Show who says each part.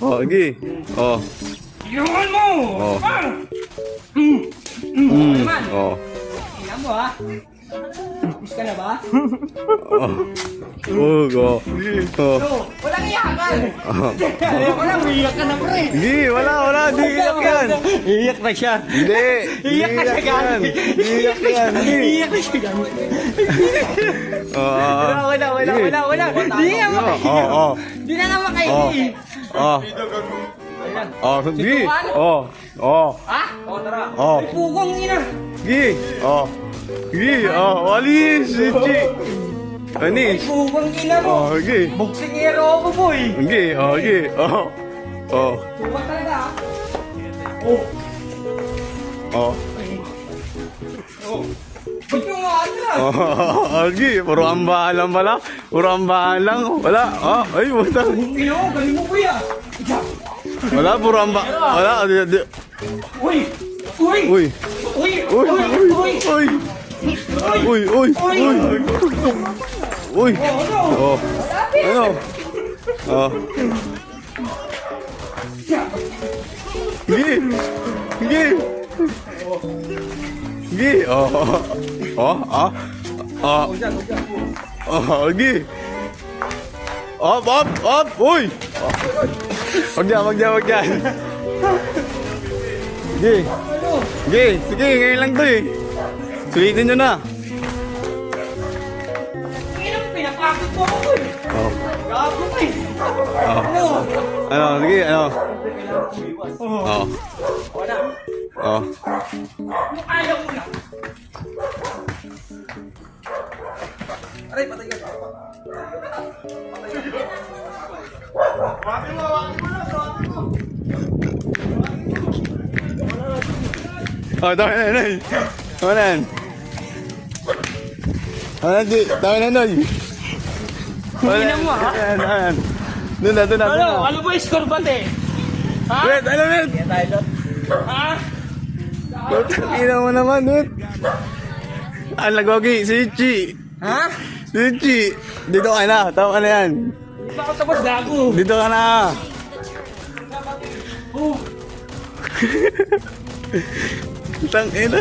Speaker 1: Oh, sige. Oh.
Speaker 2: Iyawan mo!
Speaker 1: Oh.
Speaker 2: Naman!
Speaker 1: Oh.
Speaker 2: Tingnan mo ha! Miss ka na ba?
Speaker 1: Oh. Oh, go. Oh.
Speaker 2: No! Walang iyakan! Ayoko na, umiyak ka na pre!
Speaker 1: Hindi, wala. Di iyak yan.
Speaker 2: Iiyak na siya!
Speaker 1: Hindi.
Speaker 2: Iiyak na siya
Speaker 1: yan.
Speaker 2: gani!
Speaker 1: Di iyak yan. Hindi.
Speaker 2: Iiyak na siya gani! Wala! Di nga makaiyak!
Speaker 1: Oh.
Speaker 2: Di na nga makaiyak!
Speaker 1: Oh. Oh, hindi. Oh. Oh.
Speaker 2: Ha? O tara!
Speaker 1: Oh.
Speaker 2: Ay pugong ina!
Speaker 1: Sige. Oh. Sige. Oh, walis. Sige.
Speaker 2: Ay
Speaker 1: Anis.
Speaker 2: pugong ina mo!
Speaker 1: Oh, sige.
Speaker 2: Boxing hero ako boy!
Speaker 1: Sige. Oh, sige. Oh. Oh.
Speaker 2: Tuwa talaga ha? Oh!
Speaker 1: Oh.
Speaker 2: Ba't yung mga atras?
Speaker 1: Oh, sige. Puro ambahan lang pala. Puro ambahan lang. Wala. Oh, ay, wala.
Speaker 2: Ina mo, galing mo kuya!
Speaker 1: Wala, puro ambahan. Wala.
Speaker 2: Uy! Uy!
Speaker 1: Uy.
Speaker 2: Uy!
Speaker 1: Uy.
Speaker 2: Uy!
Speaker 1: Uy. Uy. Uy. Uy. Uy.
Speaker 2: Ano?
Speaker 1: Oh. Ano? Oh. Sige. Sige. Sige. Oh. Oh. Oh. Oh. Oh. Sige. Op. Uy. Wag dyan. Sige. Sige, ngayon lang to eh. Sulitin nyo na.
Speaker 2: Ina mo, pinapakot mo ako eh!
Speaker 1: Oh.
Speaker 2: Gago ka eh!
Speaker 1: Oh.
Speaker 2: Ano?
Speaker 1: Sige, Oh.
Speaker 2: Wala.
Speaker 1: Oh.
Speaker 2: Ayaw mo na! Aray, patay ka.
Speaker 1: Oh, tama na. Tama na. Tama na, Noy.
Speaker 2: Ina mo ha?
Speaker 1: Ayan. Doon na.
Speaker 2: Ano ba yung score ba te? Ha?
Speaker 1: Wait, alam mo.
Speaker 2: Ha?
Speaker 1: Ina mo naman, Nut. Ang lagwagi, si Ichi.
Speaker 2: Ha?
Speaker 1: Si Ichi. Dito ka na. Tama na yan.
Speaker 2: Bakit tapos gago?
Speaker 1: Dito ka na.
Speaker 2: Oh!
Speaker 1: Tang ina.